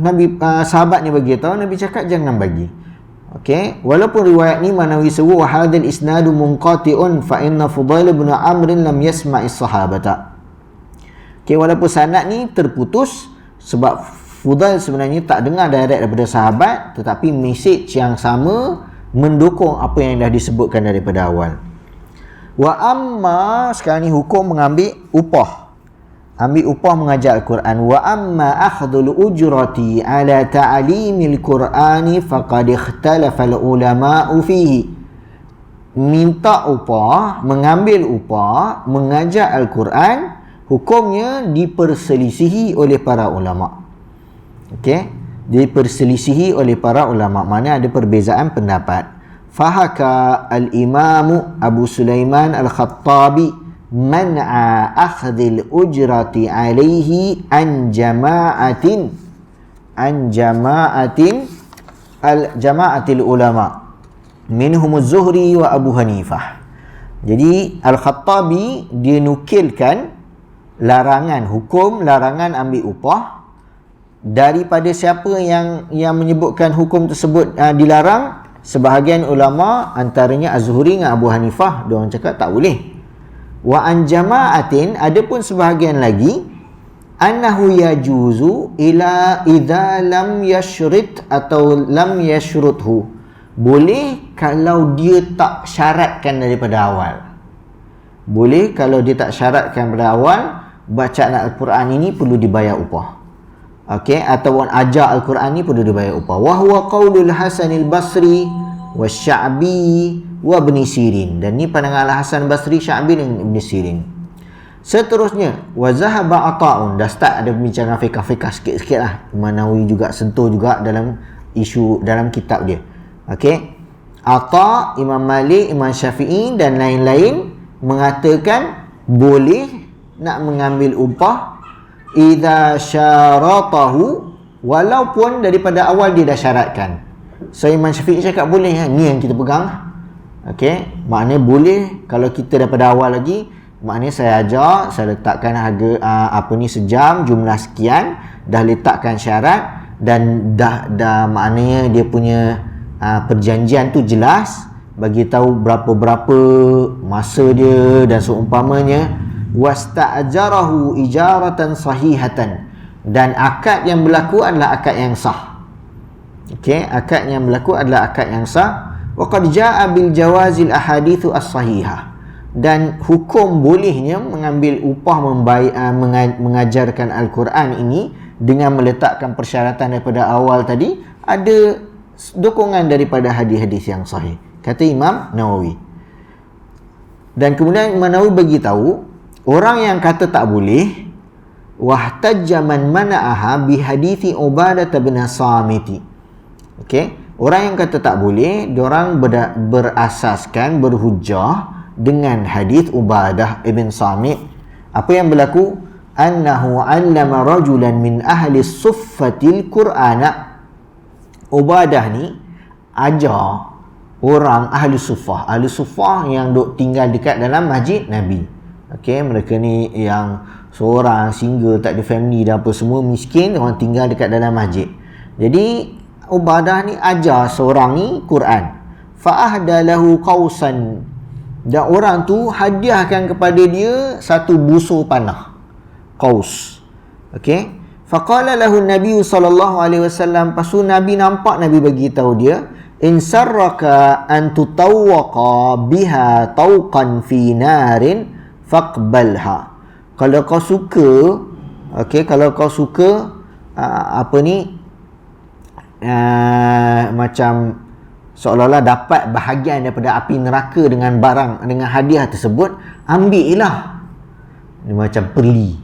Nabi sahabat ni bagi tahu, Nabi cakap jangan bagi. Okay, walaupun riwayat ni Manawi seru wa hadal isnadu munqati'un fa inna Fudail bin Amr lam yasma'is sahabata. Okay, walaupun sanad ni terputus sebab Fudail sebenarnya tak dengar direct daripada sahabat, tetapi mesej yang sama mendukung apa yang dah disebutkan daripada awal. Wa amma, sekarang ni hukum mengambil upah. Ambil upah mengajar Al-Quran. Wa amma akhdul ujrati ala ta'limil Qur'ani faqad ikhtalafa al-ulama'u fihi. Minta upah, mengambil upah mengajar Al-Quran, hukumnya diperselisihi oleh para ulama'. Okey, diperselisihi oleh para ulama', mana ada perbezaan pendapat. Fahaka al-imamu Abu Sulaiman al-Khattabi man'a akhdhil ujrati alaihi an jama'atin al-jama'atil ulama minhum az-Zuhri wa Abu Hanifah. Jadi Al-Khattabi dia nukilkan larangan, hukum larangan ambil upah daripada siapa yang menyebutkan hukum tersebut dilarang, Sebahagian ulama antaranya Az-Zuhri dengan Abu Hanifah, diorang cakap tak boleh. Wa an jama'atin, adapun sebahagian lagi, annahu yajuzu ila idza lam yashrit atau lam yashruthu. Boleh kalau dia tak syaratkan daripada awal. Boleh kalau dia tak syaratkan pada awal, bacaan Al-Quran ini perlu dibayar upah. Okey, ataupun ajar Al-Quran ni perlu dibayar upah. Wa huwa qaulul Hasanil Basri wa Sya'bi wa Ibn Sirin. Dan ni pandangan Al-Hasan Basri, Sya'bi dan Ibn Sirin. Seterusnya, wa zahaba Ata'un. Dah start ada pembicaraan fiqh-fiqh sikit-sikit lah. Imam Nawawi juga sentuh juga dalam isu dalam kitab dia. Okey, Ata', Imam Malik, Imam Syafi'i dan lain-lain mengatakan boleh nak mengambil upah idza syaratahu, walaupun daripada awal dia dah syaratkan. So Imam Syafi'i cakap boleh, ni yang kita pegang. Okey, maknanya boleh kalau kita daripada awal lagi, maknanya saya ajar, saya letakkan harga sejam jumlah sekian, dah letakkan syarat dan dah maknanya dia punya perjanjian tu jelas, bagi tahu berapa-berapa masa dia dan seumpamanya. Wasta'jarahu ijaratan sahihatan, dan akad yang berlaku adalah akad yang sah. Okey, akad yang berlaku adalah akad yang sah. Wa qad jaa'a bil jawazil ahaditsu as-sahihah, dan hukum bolehnya mengambil upah mengajarkan Al-Quran ini dengan meletakkan persyaratan daripada awal tadi, ada dukungan daripada hadis-hadis yang sahih, kata Imam Nawawi. Dan kemudian Imam Nawawi bagi tahu, orang yang kata tak boleh, wahtajja man mana'aha bi hadithi Ubadah bin Samiti. Okey, orang yang kata tak boleh, diorang berasaskan, berhujjah dengan hadis Ubadah ibn Samit. Apa yang berlaku? Annahu 'allama rajulan min ahli suffatil Qur'ana. Ubadah ni ajar orang ahli suffah. Ahli suffah yang duk tinggal dekat dalam masjid Nabi. Okey, mereka ni yang seorang single, tak ada family dan apa semua, miskin, orang tinggal dekat dalam masjid. Jadi Ubadah ni ajar seorang ni Quran. Fa'ahda lahu qausan, dan orang tu hadiahkan kepada dia satu busur panah, qaus. Okey, faqala lahu Nabi sallallahu alaihi wasallam, pasu Nabi nampak, Nabi bagi tahu dia, in sarraka an tutawwaqa biha tawqan fi narin faqbalha. Kalau kau suka, okey, kalau kau suka macam seolah-olah dapat bahagian daripada api neraka dengan barang, dengan hadiah tersebut, ambillah. Ini macam perli.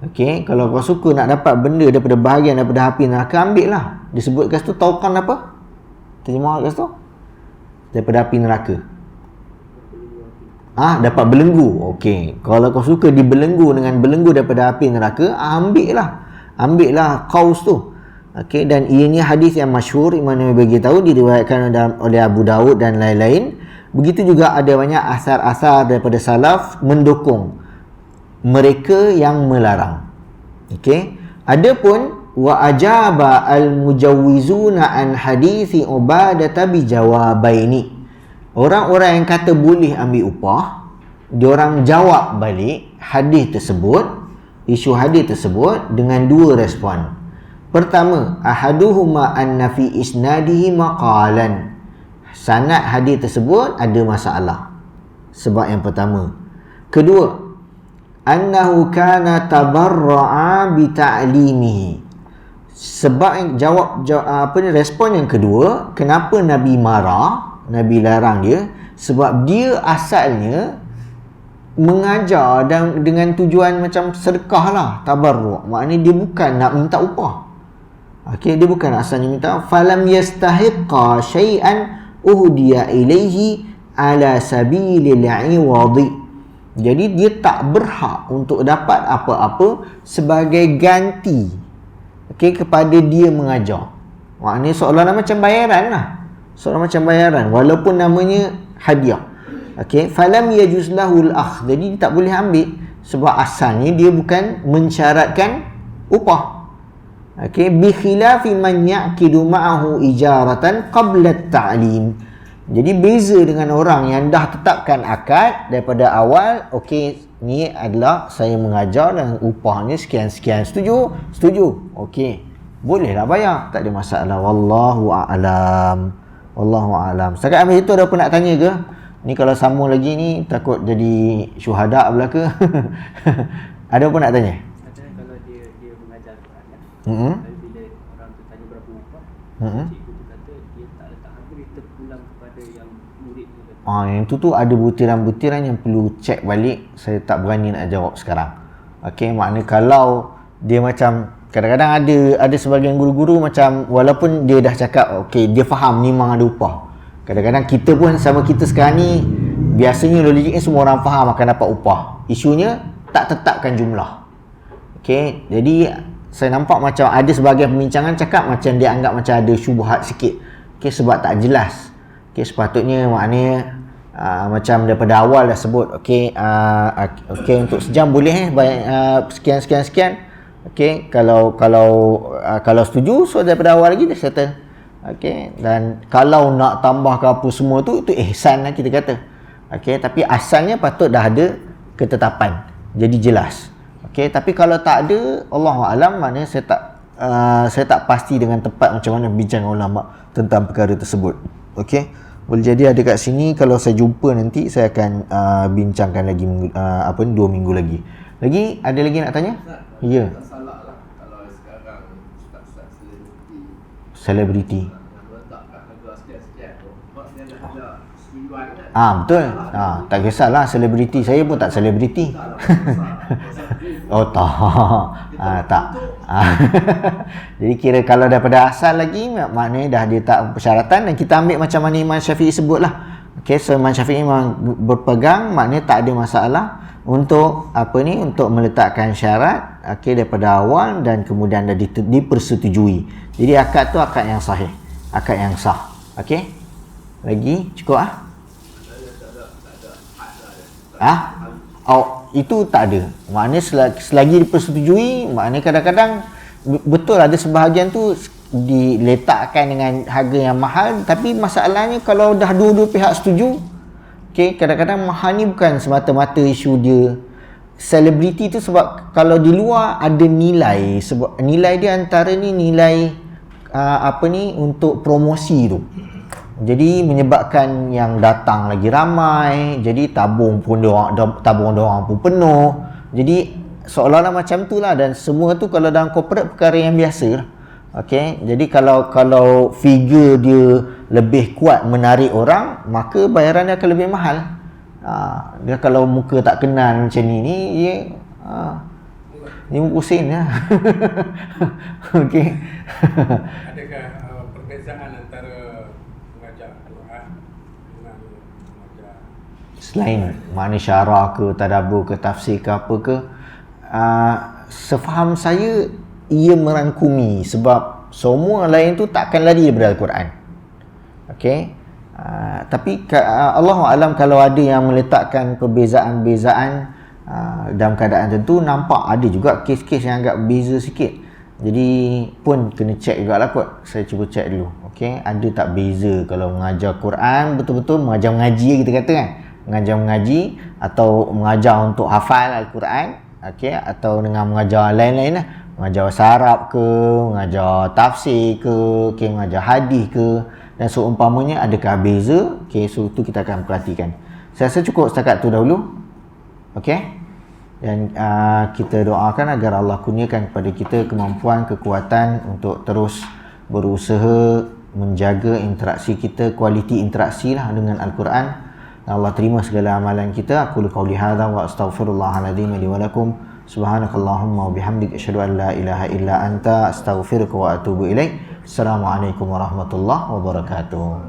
Okey, kalau kau suka nak dapat benda daripada bahagian daripada api neraka, ambillah. Disebut kat situ taukan apa? Terjemah kat situ daripada api neraka. Dapat belenggu. Okey, kalau kau suka dibelenggu dengan belenggu daripada api neraka, ambillah qaus tu. Okey, dan ianya hadis yang masyhur, Imam Nawawi bagi tahu, diriwayatkan oleh Abu Daud dan lain-lain. Begitu juga ada banyak asar-asar daripada salaf mendukung mereka yang melarang. Okey, adapun wa ajaba al-mujawwizuna an hadisi Ubadah bi jawabaini. Orang-orang yang kata boleh ambil upah, diorang jawab balik hadis tersebut, isu hadis tersebut dengan dua respon. Pertama, ahaduhuma anna fi isnadihi maqalan. Sanad hadis tersebut ada masalah. Sebab yang pertama. Kedua, annahu kana tabarra'a bi ta'limihi. Sebab respon yang kedua, kenapa Nabi marah, Nabi larang dia, sebab dia asalnya mengajar dan dengan tujuan macam sedekah lah, tabarru'. Maknanya dia bukan nak minta upah. Okey, dia bukan asalnya minta. Falam yastahiqqa syai'an uhdiya ilaihi ala sabilil 'iwadi. Jadi dia tak berhak untuk dapat apa-apa sebagai ganti, okey, kepada dia mengajar. Maknanya seolah-olah macam bayaran lah. Seorang macam bayaran walaupun namanya hadiah. Okey, falam yajuz lahul akh. Jadi dia tak boleh ambil sebab asalnya dia bukan mensyaratkan upah. Okey, bi khilafi man yaqidu ma'ahu ijaratan qabla at-ta'lim. Jadi beza dengan orang yang dah tetapkan akad daripada awal, okey, ni adalah saya mengajar dan upahnya sekian-sekian. Setuju? Setuju. Okey. Bolehlah bayar, tak ada masalah. Wallahu a'lam. Wallahu a'lam. Setakat habis itu ada apa nak tanya ke? Ni kalau sambung lagi ni takut jadi syuhada pula ke? Ada apa nak tanya? Kadang kalau dia mengajar Quran kan. Tapi bila orang tu tanya berapa upah, cikgu tu kata dia tak letak harga, dia terpulang kepada yang murid tu kata. Yang tu ada butiran-butiran yang perlu cek balik. Saya tak berani nak jawab sekarang. Okey, makna kalau dia macam kadang-kadang ada sebahagian guru-guru macam walaupun dia dah cakap okey, dia faham ni memang ada upah. Kadang-kadang kita pun sama kita sekarang ni biasanya logiknya semua orang faham akan dapat upah. Isunya tak tetapkan jumlah. Okey, jadi saya nampak macam ada sebahagian pembincangan cakap macam dia anggap macam ada syubhat sikit. Okey, sebab tak jelas. Okey, sepatutnya maknanya macam daripada awal dah sebut okey, okey untuk sejam boleh sekian. Okey, kalau setuju, so daripada awal lagi dah settle. Okey, dan kalau nak tambah ke apa semua tu, itu ihsan lah kita kata. Okey, tapi asalnya patut dah ada ketetapan. Jadi jelas. Okey, tapi kalau tak ada, Allahu'alam, maknanya saya tak pasti dengan tepat macam mana bincang ulama tentang perkara tersebut. Okey, boleh jadi ada kat sini. Kalau saya jumpa nanti, saya akan bincangkan lagi 2 minggu lagi. Lagi ada lagi nak tanya? Ya. Tak salah lah kalau sekarang ustaz-ustaz Selebriti. yang meletakkan harga sekian-sekian tu. Maksudnya dah ada semingguan kan? Betul. Tak kisahlah selebriti. Saya pun tak selebriti. Oh tak. Tak. Jadi kira kalau daripada asal lagi, maknanya dah dia tak persyaratan, dan kita ambil macam mana Imam Syafi'i sebut lah. Okay, so Imam Syafi'i memang berpegang, maknanya tak ada masalah untuk untuk meletakkan syarat daripada awal dan kemudian dah dipersetujui. Jadi akad tu akad yang sahih, akad yang sah. Okey, lagi cukup itu tak ada. Maknanya selagi dipersetujui, maknanya kadang-kadang betul ada sebahagian tu diletakkan dengan harga yang mahal, tapi masalahnya kalau dah dua-dua pihak setuju, okey, kadang-kadang mahal ni bukan semata-mata isu dia selebriti tu, sebab kalau di luar ada nilai, sebab nilai dia antara ni nilai untuk promosi tu. Jadi menyebabkan yang datang lagi ramai, jadi tabung orang pun penuh. Jadi seolah-olah macam tu lah, dan semua tu kalau dalam corporate perkara yang biasa lah. Okey, jadi kalau figure dia lebih kuat menarik orang, maka bayaran dia akan lebih mahal. Dia kalau muka tak kenal macam ni dia 50 sen lah. Okey. Adakah perbezaan antara mengajar Quran dengan mengajar Selain makna syarah ke, tadabbur ke, tafsir ke apa ke, sefaham saya ia merangkumi, sebab semua lain tu takkan lari daripada Al-Quran. Okey, tapi Allahu'alam, kalau ada yang meletakkan perbezaan-perbezaan dalam keadaan tentu, nampak ada juga kes-kes yang agak beza sikit. Jadi pun kena check jugalah kot. Saya cuba check dulu. Okey, ada tak beza kalau mengajar Quran betul-betul mengajar mengaji, kita kata kan, mengajar mengaji atau mengajar untuk hafal Al-Quran, okey, atau dengan mengajar lain-lain lah, mengajar bahasa Arab ke, mengajar tafsir ke, okey, mengajar hadis ke, dan seumpamanya, adakah beza? Okey, so itu kita akan perhatikan. Saya rasa cukup setakat tu dahulu. Okey, dan kita doakan agar Allah kurniakan kepada kita kemampuan, kekuatan untuk terus berusaha menjaga interaksi kita, kualiti interaksi lah dengan Al-Quran. Allah terima segala amalan kita. Aku qauli hadza wa astaghfirullahaladzim li wa lakum. Subhanakallahumma wa bihamdika asyhadu an la ilaha illa anta astaghfiruka wa atubu ilaik. Assalamualaikum warahmatullahi wabarakatuh.